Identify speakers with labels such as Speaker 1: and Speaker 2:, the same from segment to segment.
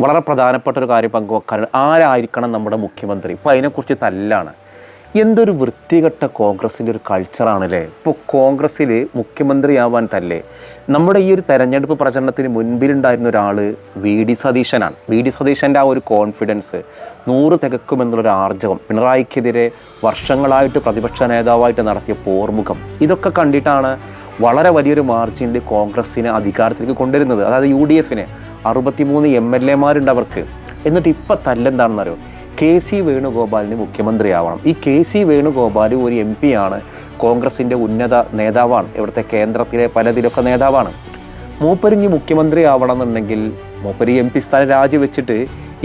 Speaker 1: വളരെ പ്രധാനപ്പെട്ട ഒരു കാര്യം പങ്കുവെക്കാൻ, ആരായിരിക്കണം നമ്മുടെ മുഖ്യമന്ത്രി? ഇപ്പോൾ അതിനെക്കുറിച്ച് തല്ലാണ്. എന്തൊരു വൃത്തികെട്ട കോൺഗ്രസിൻ്റെ ഒരു കൾച്ചറാണല്ലേ. ഇപ്പോൾ കോൺഗ്രസ്സിൽ മുഖ്യമന്ത്രിയാവാൻ തല്ലേ. നമ്മുടെ ഈ ഒരു തെരഞ്ഞെടുപ്പ് പ്രചരണത്തിന് മുൻപിലുണ്ടായിരുന്ന ഒരാൾ വി.ഡി. സതീശനാണ്. വി.ഡി. സതീശൻ്റെ ആ ഒരു കോൺഫിഡൻസ് 100 തികക്കുമെന്നുള്ളൊരു ആർജവം, പിണറായിക്കെതിരെ വർഷങ്ങളായിട്ട് പ്രതിപക്ഷ നേതാവായിട്ട് നടത്തിയ പോർമുഖം, ഇതൊക്കെ കണ്ടിട്ടാണ് വളരെ വലിയൊരു മാർജിനിൽ കോൺഗ്രസ്സിനെ അധികാരത്തിലേക്ക് കൊണ്ടുവരുന്നത്. അതായത് UDFന് 63 MLA അവർക്ക്. എന്നിട്ട് ഇപ്പം തല്ലെന്താണെന്നറിയോ? KC വേണുഗോപാലിന് മുഖ്യമന്ത്രിയാവണം. ഈ KC വേണുഗോപാൽ ഒരു MP ആണ്, കോൺഗ്രസിൻ്റെ ഉന്നത നേതാവാണ്, ഇവിടുത്തെ കേന്ദ്രത്തിലെ പലതിലൊക്കെ നേതാവാണ്. മൂപ്പരിഞ്ഞ് മുഖ്യമന്ത്രി ആവണം എന്നുണ്ടെങ്കിൽ മൂപ്പര് MP സ്ഥാനം രാജിവെച്ചിട്ട്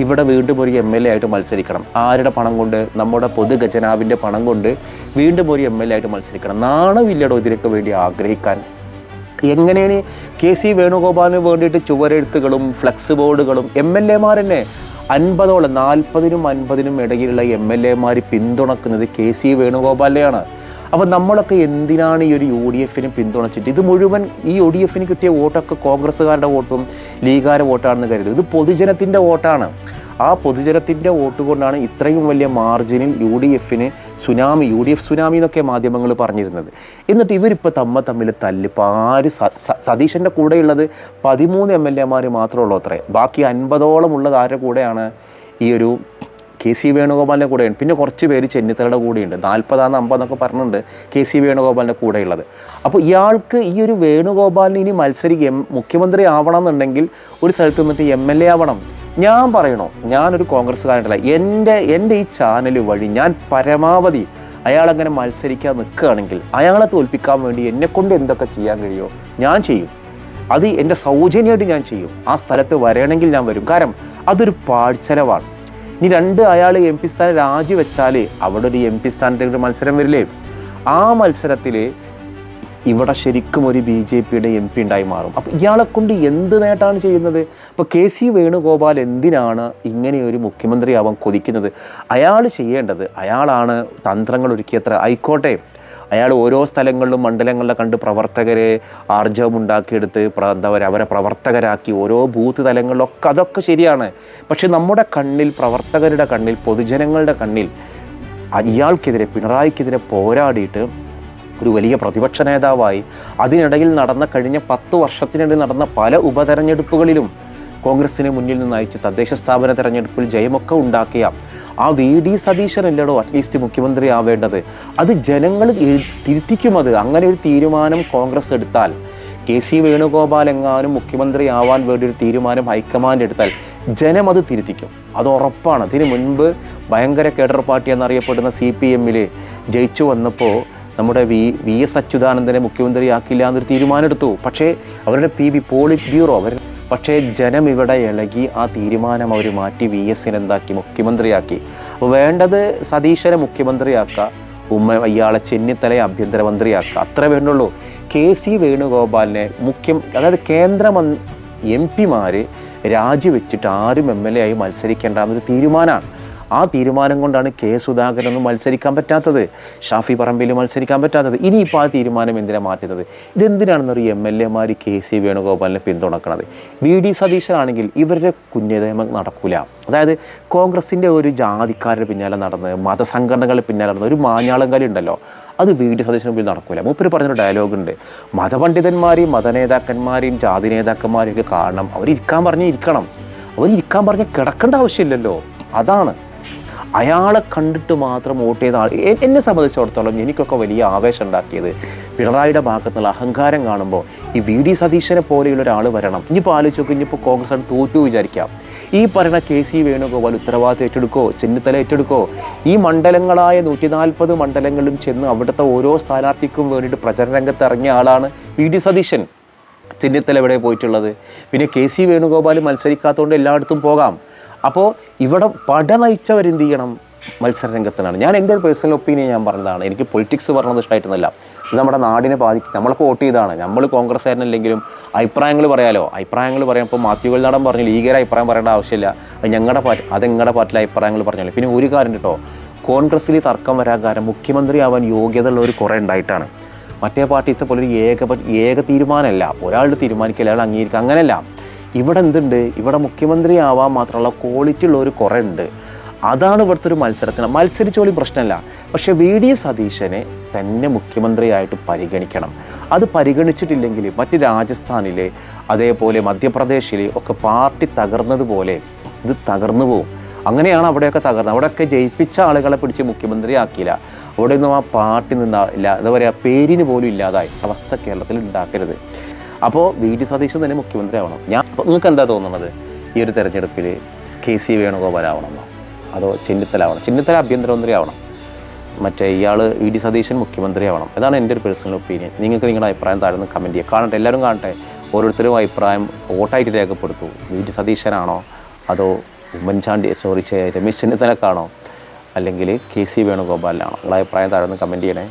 Speaker 1: ഇവിടെ വീണ്ടും ഒരു MLA ആയിട്ട് മത്സരിക്കണം. ആരുടെ പണം കൊണ്ട്? നമ്മുടെ പൊതു ഖജനാവിൻ്റെ പണം കൊണ്ട് വീണ്ടും ഒരു MLA ആയിട്ട് മത്സരിക്കണം. നാണമില്ലടോ ഇതിനൊക്കെ വേണ്ടി ആഗ്രഹിക്കാൻ. എങ്ങനെയാണ് KC വേണുഗോപാലിന് വേണ്ടിയിട്ട് ചുവരെഴുത്തുകളും ഫ്ലെക്സ് ബോർഡുകളും MLA-മാർ തന്നെ 50ഓളം 40നും 50നും ഇടയിലുള്ള MLA-മാർ പിന്തുണക്കുന്നത് KC വേണുഗോപാലിനെയാണ്. അപ്പോൾ നമ്മളൊക്കെ എന്തിനാണ് ഈ ഒരു UDFന് പിന്തുണച്ചിട്ട്? ഇത് മുഴുവൻ ഈ UDFന് കിട്ടിയ വോട്ടൊക്കെ കോൺഗ്രസ്സുകാരുടെ വോട്ടും ലീഗുകാരുടെ വോട്ടാണെന്ന് കരുതും. ഇത് പൊതുജനത്തിൻ്റെ വോട്ടാണ്. ആ പൊതുജനത്തിൻ്റെ വോട്ട് കൊണ്ടാണ് ഇത്രയും വലിയ മാർജിനിൽ UDFന് UDF സുനാമി എന്നൊക്കെ മാധ്യമങ്ങൾ പറഞ്ഞിരുന്നത്. എന്നിട്ട് ഇവരിപ്പോൾ തമ്മിൽ തല്ലിപ്പോൾ ആര്? സതീശൻ്റെ കൂടെയുള്ളത് 13 MLA-മാർ മാത്രമേ ഉള്ളൂ അത്രേ. ബാക്കി 50ഓളം ഉള്ളത് ആരുടെ കൂടെയാണ്? ഈ ഒരു KC വേണുഗോപാലിൻ്റെ കൂടെയാണ്. പിന്നെ കുറച്ച് പേര് ചെന്നിത്തലയുടെ കൂടെയുണ്ട്. 40 50 പറഞ്ഞിട്ടുണ്ട് KC വേണുഗോപാലിൻ്റെ കൂടെയുള്ളത്. അപ്പോൾ ഇയാൾക്ക് ഈ ഒരു വേണുഗോപാലിന് ഇനി മുഖ്യമന്ത്രി ആവണം എന്നുണ്ടെങ്കിൽ ഒരു സ്ഥലത്ത് നിന്നിട്ട് MLA ആവണം. ഞാൻ പറയണോ, ഞാനൊരു കോൺഗ്രസ്സുകാരനല്ല. എൻ്റെ ഈ ചാനൽ വഴി ഞാൻ പരമാവധി അയാളങ്ങനെ മത്സരിക്കാൻ നിൽക്കുകയാണെങ്കിൽ അയാളെ തോൽപ്പിക്കാൻ വേണ്ടി എന്നെക്കൊണ്ട് എന്തൊക്കെ ചെയ്യാൻ കഴിയുമോ ഞാൻ ചെയ്യും. അത് എൻ്റെ സൗജന്യമായിട്ട് ഞാൻ ചെയ്യും. ആ സ്ഥലത്ത് വരണമെങ്കിൽ ഞാൻ വരും. കാരണം അതൊരു പാഴ്ചെലവാണ്. ഇനി അയാൾ MP സ്ഥാനം രാജിവെച്ചാൽ അവിടെ ഒരു MP സ്ഥാനത്തേക്ക് മത്സരം വരില്ലേ? ആ മത്സരത്തിൽ ഇവിടെ ശരിക്കും ഒരു BJPയുടെ MP ഉണ്ടായി മാറും. അപ്പോൾ ഇയാളെ കൊണ്ട് എന്ത് നേട്ടമാണ് ചെയ്യുന്നത്? അപ്പോൾ KC വേണുഗോപാൽ എന്തിനാണ് ഇങ്ങനെയൊരു മുഖ്യമന്ത്രിയാവാൻ കൊതിക്കുന്നത്? അയാൾ ചെയ്യേണ്ടത്, അയാളാണ് തന്ത്രങ്ങൾ ഒരുക്കിയത്ര ആയിക്കോട്ടെ. അയാൾ ഓരോ സ്ഥലങ്ങളിലും മണ്ഡലങ്ങളിലെ കണ്ട് പ്രവർത്തകരെ ആർജവമുണ്ടാക്കിയെടുത്ത് അവരെ പ്രവർത്തകരാക്കി ഓരോ ബൂത്ത് തലങ്ങളിലൊക്കെ, അതൊക്കെ ശരിയാണ്. പക്ഷെ നമ്മുടെ കണ്ണിൽ, പ്രവർത്തകരുടെ കണ്ണിൽ, പൊതുജനങ്ങളുടെ കണ്ണിൽ ഇയാൾക്കെതിരെ, പിണറായിക്കെതിരെ പോരാടിയിട്ട് ഒരു വലിയ പ്രതിപക്ഷ നേതാവായി അതിനിടയിൽ കഴിഞ്ഞ 10 വർഷത്തിനിടയിൽ നടന്ന പല ഉപതെരഞ്ഞെടുപ്പുകളിലും കോൺഗ്രസിനെ മുന്നിൽ നിന്ന് അയച്ച് തദ്ദേശ സ്ഥാപന തെരഞ്ഞെടുപ്പിൽ ജയമൊക്കെ ഉണ്ടാക്കിയ ആ V.D. സതീശനല്ലടോ അറ്റ്ലീസ്റ്റ് മുഖ്യമന്ത്രി ആവേണ്ടത്. അത് ജനങ്ങൾ തിരുത്തിക്കും. അങ്ങനെ ഒരു തീരുമാനം കോൺഗ്രസ് എടുത്താൽ, KC വേണുഗോപാൽ എങ്ങാനും മുഖ്യമന്ത്രി ആവാൻ വേണ്ടി ഒരു തീരുമാനം ഹൈക്കമാൻഡ് എടുത്താൽ ജനം അത് തിരുത്തിക്കും. അത് ഉറപ്പാണ്. ഇതിന് മുൻപ് ഭയങ്കര കേഡർ പാർട്ടി എന്നറിയപ്പെടുന്ന CPM-ൽ ജയിച്ചു വന്നപ്പോൾ നമ്മുടെ VS അച്യുതാനന്ദനെ മുഖ്യമന്ത്രിയാക്കില്ല എന്നൊരു തീരുമാനം എടുത്തു. പക്ഷേ അവരുടെ പോളിറ്റ് ബ്യൂറോ പക്ഷേ ജനം ഇവിടെ ഇളകി ആ തീരുമാനം അവർ മാറ്റി VS-നെ എന്താക്കി? മുഖ്യമന്ത്രിയാക്കി. അപ്പോൾ വേണ്ടത് സതീശനെ മുഖ്യമന്ത്രിയാക്കുക, ഇയാളെ ചെന്നിത്തലയെ ആഭ്യന്തരമന്ത്രിയാക്കുക, അത്ര വേണ്ടുള്ളൂ. KC വേണുഗോപാലിനെ അതായത് കേന്ദ്ര MP-മാർ രാജിവെച്ചിട്ട് ആരും MLA ആയി മത്സരിക്കേണ്ട എന്നൊരു തീരുമാനമാണ്. ആ തീരുമാനം കൊണ്ടാണ് K. സുധാകരനൊന്നും മത്സരിക്കാൻ പറ്റാത്തത്, ഷാഫി പറമ്പിൽ മത്സരിക്കാൻ പറ്റാത്തത്. ഇനിയിപ്പോൾ ആ തീരുമാനം എന്തിനാണ് മാറ്റുന്നത്? ഇതെന്തിനാണെന്നൊരു MLA-മാർ KC വേണുഗോപാലിനെ പിന്തുണക്കുന്നത്? V.D. സതീശനാണെങ്കിൽ ഇവരുടെ കുഞ്ഞേതമം നടക്കില്ല. അതായത് കോൺഗ്രസിൻ്റെ ഒരു ജാതിക്കാരുടെ പിന്നാലെ നടന്ന്, മതസംഘടനകളുടെ പിന്നാലെ നടന്ന് ഒരു മാഞ്ഞാളം കളി ഉണ്ടല്ലോ, അത് V.D. സതീശന് മുമ്പിൽ നടക്കില്ല. മൂപ്പര് പറഞ്ഞൊരു ഡയലോഗുണ്ട്, മതപണ്ഡിതന്മാരെയും മതനേതാക്കന്മാരെയും ജാതി നേതാക്കന്മാരെയും ഒക്കെ കാണണം, അവരിരിക്കാൻ പറഞ്ഞ് ഇരിക്കണം, അവരിരിക്കാൻ പറഞ്ഞ് കിടക്കേണ്ട ആവശ്യമില്ലല്ലോ. അതാണ് അയാളെ കണ്ടിട്ട് മാത്രം വോട്ട് ചെയ്ത ആൾ. എന്നെ സംബന്ധിച്ചിടത്തോളം എനിക്കൊക്കെ വലിയ ആവേശം ഉണ്ടാക്കിയത് പിണറായിയുടെ ഭാഗത്തുനിന്നുള്ള അഹങ്കാരം കാണുമ്പോൾ ഈ V.D. സതീശനെ പോലെയുള്ള ഒരാൾ വരണം. ഇനിയിപ്പോൾ ആലോചിച്ച് നോക്കി, ഇനിയിപ്പോൾ കോൺഗ്രസ് ആണ് തോറ്റു വിചാരിക്കാം, ഈ പറയുന്ന KC വേണുഗോപാൽ ഉത്തരവാദിത്വം ഏറ്റെടുക്കോ, ചെന്നിത്തല ഏറ്റെടുക്കോ? ഈ മണ്ഡലങ്ങളായ 140 മണ്ഡലങ്ങളിലും ചെന്ന് അവിടുത്തെ ഓരോ സ്ഥാനാർത്ഥിക്കും വേണ്ടിയിട്ട് പ്രചരണ രംഗത്ത് ഇറങ്ങിയ ആളാണ് V.D. സതീശൻ. ചെന്നിത്തല എവിടെ പോയിട്ടുള്ളത്? പിന്നെ KC വേണുഗോപാൽ മത്സരിക്കാത്തതുകൊണ്ട് എല്ലായിടത്തും പോകാം. അപ്പോൾ ഇവിടെ പട നയിച്ചവരെന്ത് ചെയ്യണം? മത്സര രംഗത്തിനാണ്. ഞാൻ എൻ്റെ ഒരു പേഴ്സണൽ ഒപ്പീനിയൻ ഞാൻ പറഞ്ഞതാണ്. എനിക്ക് പൊളിറ്റിക്സ് പറഞ്ഞത് ഇഷ്ടമായിട്ടൊന്നുമില്ല. ഇത് നമ്മുടെ നാടിനെ ബാധിക്കും. നമ്മളിപ്പോൾ വോട്ട് ചെയ്താണ്, നമ്മൾ കോൺഗ്രസ്സുകാരനല്ലെങ്കിലും അഭിപ്രായങ്ങൾ പറയാലോ. അഭിപ്രായങ്ങൾ പറയാം. ഇപ്പോൾ മാത്യു നാടൻ പറഞ്ഞു ലീഗിലെ അഭിപ്രായം പറയേണ്ട ആവശ്യമില്ല, അത് ഞങ്ങളുടെ പാർട്ടിയിലെ അഭിപ്രായങ്ങൾ പറഞ്ഞല്ലോ. പിന്നെ ഒരു കാര്യം കേട്ടോ, കോൺഗ്രസ്സിൽ തർക്കം വരാൻ കാരണം മുഖ്യമന്ത്രി ആവാൻ യോഗ്യതയുള്ളവർ കുറേ ഉണ്ടായിട്ടാണ്. മറ്റേ പാർട്ടിത്തെ പോലെ ഒരു ഏക തീരുമാനമല്ല, ഒരാളുടെ തീരുമാനിക്കൽ അയാൾ അംഗീകരിക്കുക, അങ്ങനെയല്ല. ഇവിടെ എന്തുണ്ട്, ഇവിടെ മുഖ്യമന്ത്രി ആവാൻ മാത്രമുള്ള ക്വാളിറ്റി ഉള്ളവർ കുറേ ഉണ്ട്. അതാണ് ഇവിടുത്തെ ഒരു മത്സരത്തിന്. മത്സരിച്ചോളി പ്രശ്നമല്ല, പക്ഷേ VD സതീശനെ തന്നെ മുഖ്യമന്ത്രിയായിട്ട് പരിഗണിക്കണം. അത് പരിഗണിച്ചിട്ടില്ലെങ്കിൽ മറ്റ് രാജസ്ഥാനിൽ അതേപോലെ മധ്യപ്രദേശിൽ ഒക്കെ പാർട്ടി തകർന്നതുപോലെ ഇത് തകർന്നു പോകും. അങ്ങനെയാണ് അവിടെയൊക്കെ തകർന്നത്. അവിടെയൊക്കെ ജയിപ്പിച്ച ആളുകളെ പിടിച്ച് മുഖ്യമന്ത്രി ആക്കിയില്ല. അവിടെ ഒന്നും ആ പാർട്ടി നിന്നില്ല, എന്താ പറയുക, പേരിന് പോലും ഇല്ലാതായി അവസ്ഥ കേരളത്തിൽ ഉണ്ടാക്കരുത്. അപ്പോൾ VD സതീശൻ തന്നെ മുഖ്യമന്ത്രി ആവണം. നിങ്ങൾക്ക് എന്താ തോന്നുന്നത്, ഈ ഒരു തെരഞ്ഞെടുപ്പിൽ KC വേണുഗോപാൽ ആവണമെന്നോ അതോ ചെന്നിത്തല ആവണം? ചെന്നിത്തല ആഭ്യന്തരമന്ത്രി ആവണം, മറ്റേ ഇയാൾ VD സതീശൻ മുഖ്യമന്ത്രി ആവണം. അതാണ് എൻ്റെ ഒരു പേഴ്സണൽ ഒപ്പീനിയൻ. നിങ്ങൾക്ക് നിങ്ങളുടെ അഭിപ്രായം താഴെ നിന്ന് കമൻറ്റ് ചെയ്യുക. കാണട്ടെ, എല്ലാവരും കാണട്ടെ, ഓരോരുത്തരും അഭിപ്രായം വോട്ടായിട്ട് രേഖപ്പെടുത്തൂ. VD സതീശനാണോ അതോ രമേശ് ചെന്നിത്തലക്കാണോ അല്ലെങ്കിൽ KC വേണുഗോപാലിനാണോ? നിങ്ങളുടെ അഭിപ്രായം താഴെ നിന്ന് കമൻറ്റ് ചെയ്യണേ.